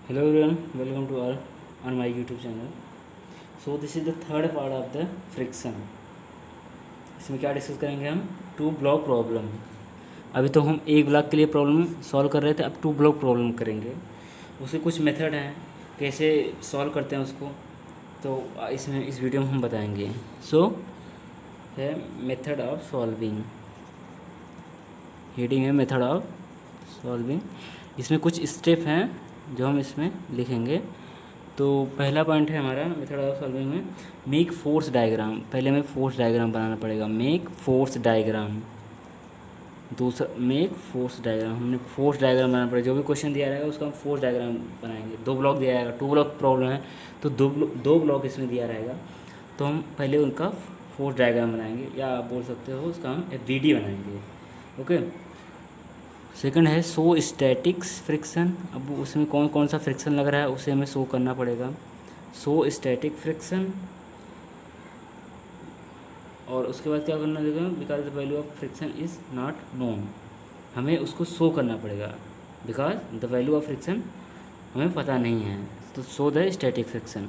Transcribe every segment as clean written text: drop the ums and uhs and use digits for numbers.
Hello everyone, welcome to our on my YouTube channel. So this is the third part of the friction. इसमें क्या discuss करेंगे हम? Two block problem. अभी तो हम एक ब्लॉक के लिए प्रॉब्लम सॉल्व कर रहे थे, अब टू ब्लॉक प्रॉब्लम करेंगे. उसके कुछ मेथड हैं कैसे सॉल्व करते हैं उसको, तो इसमें इस वीडियो में हम बताएंगे. सो है मेथड ऑफ सॉल्विंग. हेडिंग है मेथड ऑफ सॉल्विंग. इसमें कुछ स्टेप हैं जो हम इसमें लिखेंगे. तो पहला पॉइंट है हमारा मेथड ऑफ सॉल्विंग में मेक फोर्स डायग्राम. पहले हमें फोर्स डायग्राम बनाना पड़ेगा. Make force diagram. दूसरा मेक फोर्स डायग्राम. हमने फोर्स डायग्राम बनाना पड़ेगा. जो भी क्वेश्चन दिया रहेगा उसका हम फोर्स डायग्राम बनाएंगे. दो ब्लॉक दिया जाएगा, टू ब्लॉक प्रॉब्लम है तो दो ब्लॉक इसमें दिया रहेगा, तो हम पहले उनका फोर्स डायग्राम बनाएंगे, या आप बोल सकते हो उसका हम वीडी बनाएंगे. ओके. सेकंड है शो स्टैटिक्स फ्रिक्शन. अब उसमें कौन कौन सा फ्रिक्शन लग रहा है उसे हमें शो करना पड़ेगा. Show static friction. और उसके बाद क्या करना देगा, because the value of friction is not known. हमें उसको शो करना पड़ेगा because the value of friction हमें पता नहीं है, तो शो द स्टैटिक फ्रिक्शन.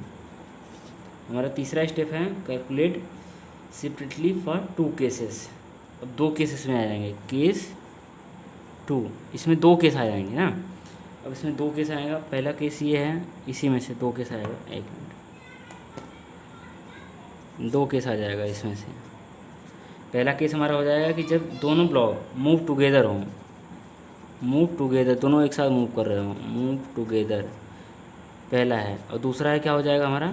हमारा तीसरा स्टेप है calculate separately for two cases. अब दो केसेस में आ जाएंगे. केस टू, इसमें दो केस आ जाएंगे ना. अब इसमें दो केस आएगा. पहला केस ये है, इसी में से दो केस आएगा. एक मिनट, दो केस आ जाएगा इसमें से. पहला केस हमारा हो जाएगा कि जब दोनों ब्लॉक मूव टुगेदर हों. मूव टुगेदर, दोनों एक साथ मूव कर रहे हों. मूव टुगेदर पहला है. और दूसरा है क्या हो जाएगा हमारा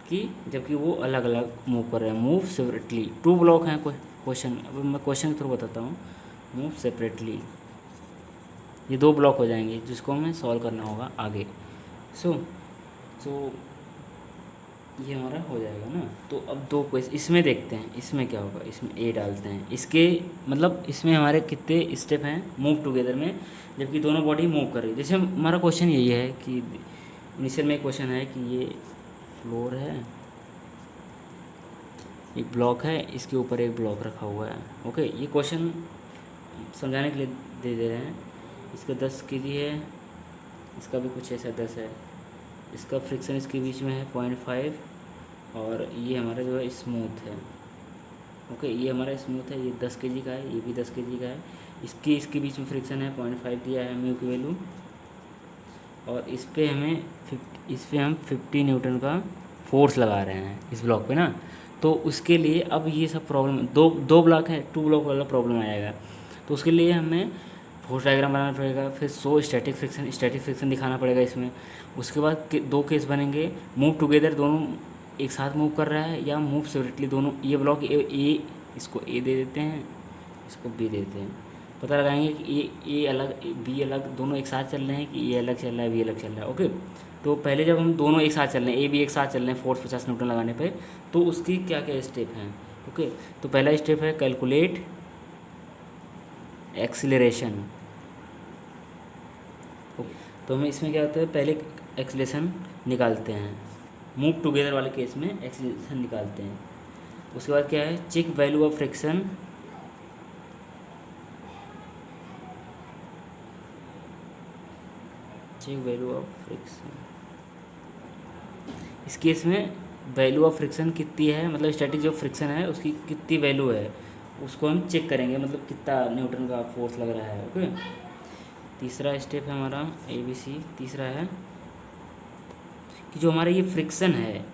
कि जबकि वो अलग अलग मूव कर रहे हैं. Move separately. टू ब्लॉक हैं क्वेश्चन. अब मैं क्वेश्चन के थ्रू बताता हूँ. मूव सेपरेटली, ये दो ब्लॉक हो जाएंगे जिसको हमें सॉल्व करना होगा आगे. सो ये हमारा हो जाएगा ना. तो अब दो क्वेश्चन इसमें देखते हैं. इसमें क्या होगा, इसमें ए डालते हैं. इसके मतलब इसमें हमारे कितने स्टेप हैं मूव टुगेदर में, जबकि दोनों बॉडी मूव कर रही है. जैसे हमारा क्वेश्चन यही है कि इनिशियल में क्वेश्चन है कि ये फ्लोर है, एक ब्लॉक है, इसके ऊपर एक ब्लॉक रखा हुआ है. ओके. ये क्वेश्चन समझाने के लिए दे रहे हैं. इसका 10 kg है, इसका भी कुछ ऐसा 10 है. इसका फ्रिक्शन इसके बीच में है 0.5, और ये हमारा जो है स्मूथ है. ओके. ये हमारा स्मूथ है, ये 10 kg का है, ये भी 10 kg का है. इसके बीच में फ्रिक्शन है 0.5 दिया है म्यू की वैल्यू. और इस पर हम 50 न्यूटन का फोर्स लगा रहे हैं इस ब्लॉक पे ना. तो उसके लिए अब ये सब प्रॉब्लम, दो ब्लॉक है, टू ब्लॉक वाला प्रॉब्लम आएगा. तो उसके लिए हमें फोर्स डायग्राम बनाना पड़ेगा. फिर शो स्टैटिक फ्रिक्शन दिखाना पड़ेगा इसमें. उसके बाद दो केस बनेंगे. मूव टुगेदर, दोनों एक साथ मूव कर रहा है, या मूव सेपरेटली, दोनों. ये ब्लॉक ए, इसको ए दे देते हैं, इसको बी दे देते हैं. पता लगाएंगे कि ए अलग बी अलग, दोनों एक साथ चल रहे हैं कि ए अलग चल रहा है बी अलग चल रहा है. ओके. तो पहले जब हम दोनों एक साथ चल रहे हैं, ए बी एक साथ चल रहे हैं फोर्स 50 न्यूटन लगाने पे, तो उसकी क्या क्या स्टेप हैं. ओके. तो पहला स्टेप है कैलकुलेट एक्सीलरेशन. तो हमें इसमें क्या होता है, पहले एक्सीलरेशन निकालते हैं. मूव टुगेदर वाले केस में एक्सीलरेशन निकालते हैं. उसके बाद क्या है, check value of friction. Check value of friction. इस केस में वैल्यू ऑफ फ्रिक्शन कितनी है, मतलब स्टैटिक जो फ्रिक्शन है उसकी कितनी वैल्यू है उसको हम चेक करेंगे, मतलब कितना न्यूटन का फोर्स लग रहा है. ओके. तीसरा स्टेप है हमारा ABC. तीसरा है कि जो हमारा ये फ्रिक्शन है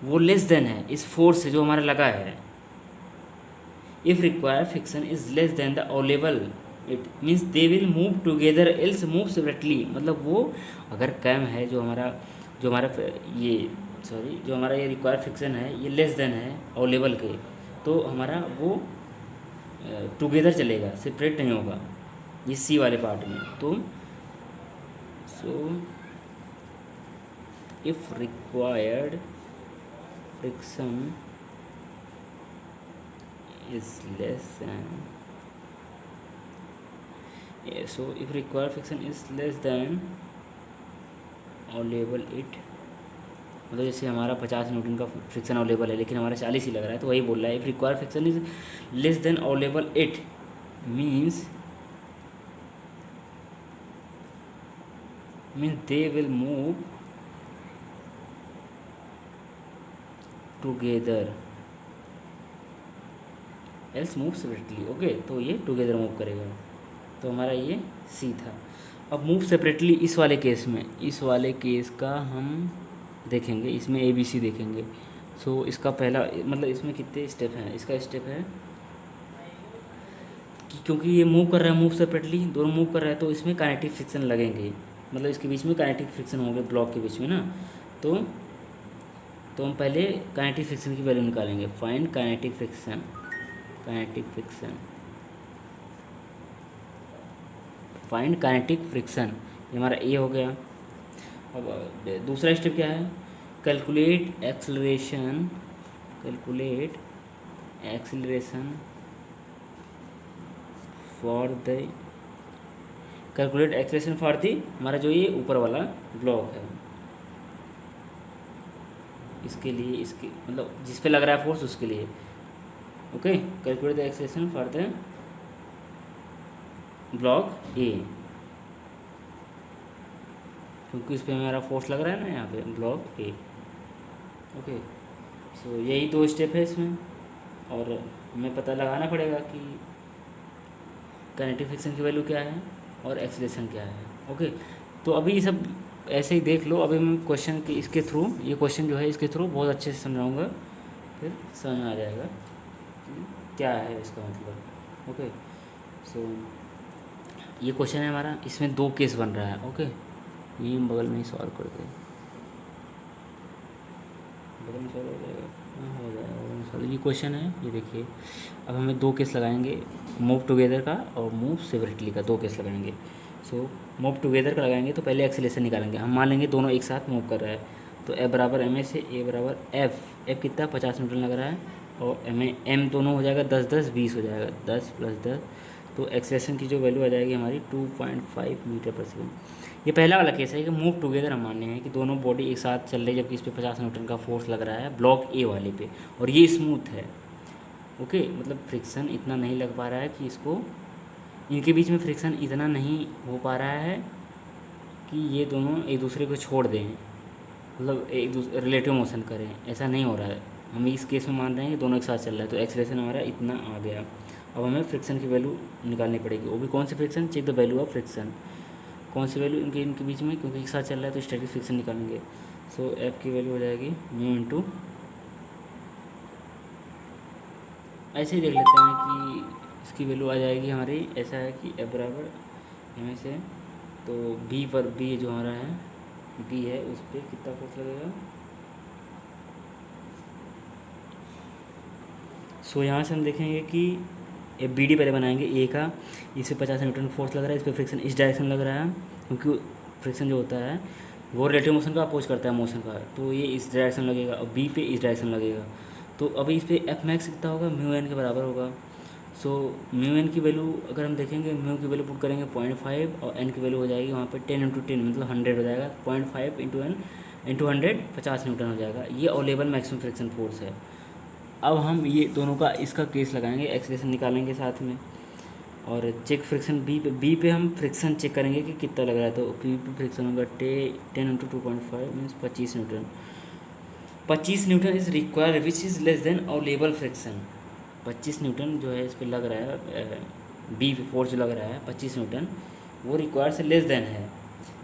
वो लेस देन है इस फोर्स से जो हमारा लगा है. If require friction is less than the available, it means they will move together else move separately. मतलब वो अगर कम है जो हमारा ये रिक्वायर फ्रिक्शन है ये लेस देन है अवेलेबल के, तो हमारा वो टुगेदर चलेगा, सेपरेट नहीं होगा. ये सी वाले पार्ट में. तो if required friction is less than so if required friction is less than available it, मतलब जैसे हमारा 50 न्यूटन का फ्रिक्शन अवेलेबल है लेकिन हमारा 40 ही लग रहा है, तो वही बोल रहा है. If required friction is less than available it means means they will move together else move separately. Okay, तो ये टुगेदर मूव करेगा, तो हमारा ये सी था। अब मूव सेपरेटली इस वाले केस में, इस वाले केस का हम देखेंगे, इसमें ए बी सी देखेंगे। सो इसका पहला मतलब इसमें कितने स्टेप हैं, इसका स्टेप है कि क्योंकि ये मूव कर रहा है, मूव सेपरेटली दोनों मूव कर रहा है, तो इसमें काइनेटिक फ्रिक्शन लगेंगे, मतलब इसके बीच में काइनेटिक फ्रिक्शन होंगे ब्लॉक के बीच में ना। तो हम पहले काइनेटिक फ्रिक्शन की वैल्यू निकालेंगे। Find kinetic friction, kinetic friction, find kinetic friction, ये हमारा ए हो गया। अब दूसरा स्टेप क्या है, calculate acceleration, calculate acceleration for the, calculate acceleration for the, हमारा जो ये ऊपर वाला ब्लॉक है इसके लिए, इसके मतलब जिस पे लग रहा है फोर्स उसके लिए। Okay, calculate the acceleration for the block ए, क्योंकि इस पर हमारा फोर्स लग रहा है ना यहाँ पे ब्लॉक ए। ओके, सो यही दो स्टेप है इसमें, और हमें पता लगाना पड़ेगा कि काइनेटिक फ्रिक्शन की वैल्यू क्या है और एक्सेलरेशन क्या है। ओके, तो अभी ये सब ऐसे ही देख लो। अभी मैं क्वेश्चन के इसके थ्रू, ये क्वेश्चन जो है इसके थ्रू बहुत अच्छे से समझाऊंगा, फिर समझ में आ जाएगा कि क्या है इसका मतलब। ओके, सो ये क्वेश्चन है हमारा, इसमें दो केस बन रहा है। ओके, ये बगल में ही सॉल्व कर दे, बगल में सॉल्व हो जाएगा, हाँ हो जाएगा बगल में सॉल्व। ये क्वेश्चन है, ये देखिए। अब हमें दो केस लगाएंगे, मूव टुगेदर का और मूव सेपरेटली का, दो केस लगाएंगे। सो मूव टुगेदर का लगाएंगे तो पहले एक्सेलरेशन निकालेंगे। हम मान लेंगे दोनों एक साथ मूव कर रहा है, तो F बराबर एम ए से ए बराबर एफ कितना 50 न्यूटन लग रहा है, और एम दोनों हो जाएगा 10 10 20 हो जाएगा, 10 + 10, तो एक्सेलरेशन की जो वैल्यू आ जाएगी हमारी 2.5 मीटर पर सेकेंड। ये पहला वाला केस है कि मूव टुगेदर हम मानने हैं कि दोनों बॉडी एक साथ चल रही है, जबकि इस पर 50 न्यूटन का फोर्स लग रहा है ब्लॉक ए वाले पे, और ये स्मूथ है। ओके, मतलब फ्रिक्शन इतना नहीं लग पा रहा है कि इसको, इनके बीच में फ्रिक्शन इतना नहीं हो पा रहा है कि ये दोनों एक दूसरे को छोड़ दें, मतलब एक दूसरे रिलेटिव मोशन करें, ऐसा नहीं हो रहा है। हम इस केस में मान रहे हैं कि दोनों एक साथ चल रहा है, तो एक्सेलरेशन हमारा इतना आ गया। अब हमें फ्रिक्शन की वैल्यू निकालनी पड़ेगी, वो भी कौन सी friction, check the value of friction, कौन सी वैल्यू इनके बीच में, क्योंकि एक साथ चल रहा है तो स्टैटिक फ्रिक्शन निकालेंगे। सो एफ की वैल्यू हो जाएगी म्यू इंटू, ऐसे ही देख लेते हैं कि इसकी वैल्यू आ जाएगी हमारी, ऐसा है कि एफ बराबर एम से, तो बी पर, बी जो हमारा है बी है, उस पर कितना फोर्स लगेगा। सो यहाँ से हम देखेंगे कि बी डी पहले बनाएंगे ए का, इस पर 50 न्यूटन फोर्स लग रहा है, इस पर फ्रिक्शन इस डायरेक्शन लग रहा है, क्योंकि फ्रिक्शन जो होता है वो रिलेटिव मोशन का अपोज करता है मोशन का, तो ये इस डायरेक्शन लगेगा और बी पे इस डायरेक्शन लगेगा। तो अभी इस पर एफ मैक्स कितना होगा, म्यू एन के बराबर होगा। सो म्यू एन की वैल्यू अगर हम देखेंगे, म्यू की वैल्यू पुट करेंगे 0.5 और एन की वैल्यू हो जाएगी वहाँ पे 10 × 10 मतलब 100 हो जाएगा, 0.5 × एन × 100 50 न्यूटन हो जाएगा। ये अवेलेबल मैक्सिमम फ्रिक्शन फोर्स है। अब हम ये दोनों का इसका केस लगाएंगे, एक्सेलरेशन निकालेंगे साथ में, और चेक फ्रिक्शन बी पे हम फ्रिक्शन चेक करेंगे कि कितना लग रहा है। तो बी पे फ्रिक्शन होगा 10 × 2.5 means 25 Newton. 25 Newton is require which is less than available friction. 25 Newton जो है इस पर लग रहा है, बी पे फोर्स जो लग रहा है 25 न्यूटन, वो रिक्वायर से लेस देन है,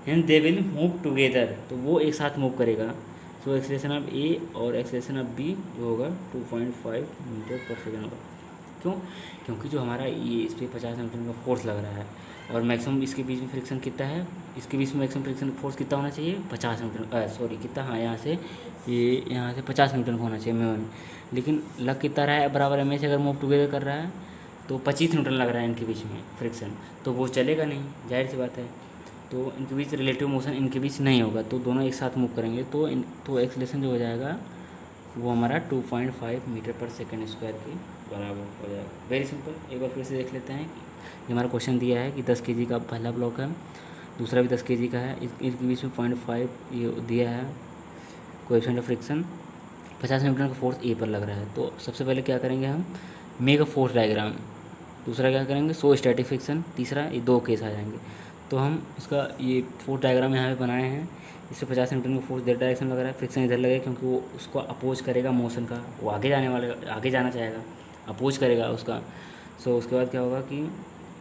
hence they will move together, तो वो एक साथ मूव करेगा। सो एक्सेलरेशन ऑफ ए और एक्सेलरेशन ऑफ बी जो होगा 2.5 मीटर पर सेकेंड होगा। क्यों, क्योंकि जो हमारा ये इस पर 50 न्यूटन का फोर्स लग रहा है, और मैक्सिमम इसके बीच में फ्रिक्शन कितना है, इसके बीच में मैक्सिमम फ्रिक्शन फोर्स कितना होना चाहिए, 50 न्यूटन, सॉरी कितना, हाँ यहाँ से ये यहाँ से 50 न्यूटन का होना चाहिए म्यू, लेकिन लग कितना रहा है बराबर एम से अगर मूव टुगेदर कर रहा है तो 25 न्यूटन लग रहा है इनके बीच में फ्रिक्शन, तो वो चलेगा नहीं, जाहिर सी बात है। तो इनके बीच रिलेटिव मोशन इनके बीच नहीं होगा, तो दोनों एक साथ मूव करेंगे, तो एक्सेलरेशन जो हो जाएगा वो हमारा 2.5 मीटर पर सेकेंड स्क्वायर के बराबर हो जाएगा। Very simple. एक बार फिर से देख लेते हैं कि ये हमारा क्वेश्चन दिया है कि 10 kg का पहला ब्लॉक है, दूसरा भी 10 kg का है, इनके बीच में 0.5 ये दिया है कोएफिशिएंट ऑफ फ्रिक्शन, 50 न्यूटन का फोर्स ए पर लग रहा है। तो सबसे पहले क्या करेंगे हम, मेक अ फोर्स डायग्राम, दूसरा क्या करेंगे, शो स्टैटिक फ्रिक्शन, तीसरा, ये दो केस आ जाएंगे। तो हम इसका ये फोर्स डायग्राम यहाँ पे बनाए हैं। इससे 50 न्यूटन का फोर्स इधर डायरेक्शन लग रहा है, फ्रिक्शन इधर लगेगा क्योंकि वो उसको अपोज करेगा मोशन का, वो आगे जाना चाहेगा, अपोज करेगा उसका। सो उसके बाद क्या होगा कि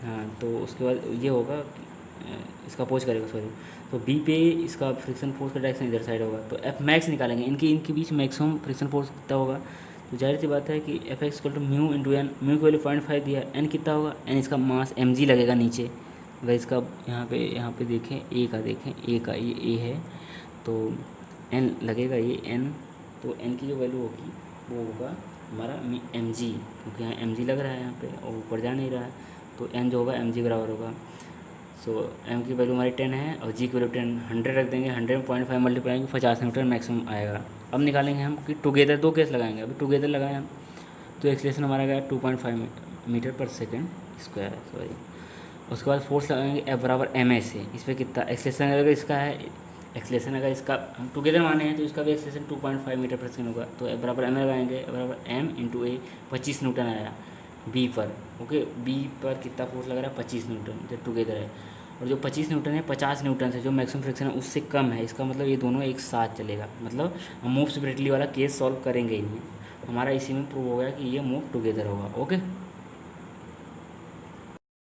हाँ, तो उसके बाद ये होगा कि इसका अपोज करेगा, सॉरी। तो बी पे इसका फ्रिक्शन फोर्स का डायरेक्शन इधर साइड होगा, तो एफ मैक्स निकालेंगे, इनके बीच मैक्सिमम फ्रिक्शन फोर्स कितना होगा। तो जाहिर सी बात है कि F X equal to mu into N, mu की वैल्यू 0.5 दिया, एन कितना होगा, एन इसका मास एम जी लगेगा नीचे। अगर इसका यहाँ पे देखें ए का, देखें ए का, ये ए है तो एन लगेगा, ये एन, तो एन की जो वैल्यू होगी वो होगा हमारा एम जी, क्योंकि यहाँ एम जी लग रहा है यहाँ पे और ऊपर जा नहीं रहा है, तो एन जो होगा एम जी बराबर होगा। सो एम की वैल्यू हमारी 10 है और जी की वैल्यू 10, 100 रख देंगे, 100.5 मल्टीप्लाई 50 न्यूटन मैक्सिमम आएगा। अब निकालेंगे हम कि टुगेदर, दो केस लगाएंगे, अभी टुगेदर लगाए हम तो एक्सेलेरेशन हमारा गया 2.5 मीटर पर सेकेंड स्क्वायर, सॉरी। उसके बाद फोर्स लगाएंगे एफ बराबर एम ए से, इस पर कितना एक्सेलेरेशन अगर इसका है, एक्सेलेरेशन अगर इसका हम टुगेदर माने हैं तो इसका भी एक्सेलेरेशन 2.5 मीटर पर सेकेंड होगा, तो एफ बराबर एम ए लगाएंगे, एफ बराबर एम इंटू ए, 25 न्यूटन आया बी पर। ओके, बी पर कितना फोर्स लग रहा है, 25 न्यूटन, जो टुगेदर है। और जो 25 न्यूटन है 50 न्यूटन से जो मैक्सिमम फ्रिक्शन है उससे कम है, इसका मतलब ये दोनों एक साथ चलेगा, मतलब हम मूव सेपरेटली वाला केस सॉल्व करेंगे ही नहीं, हमारा इसी में प्रूव हो गया कि ये मूव टुगेदर होगा। ओके।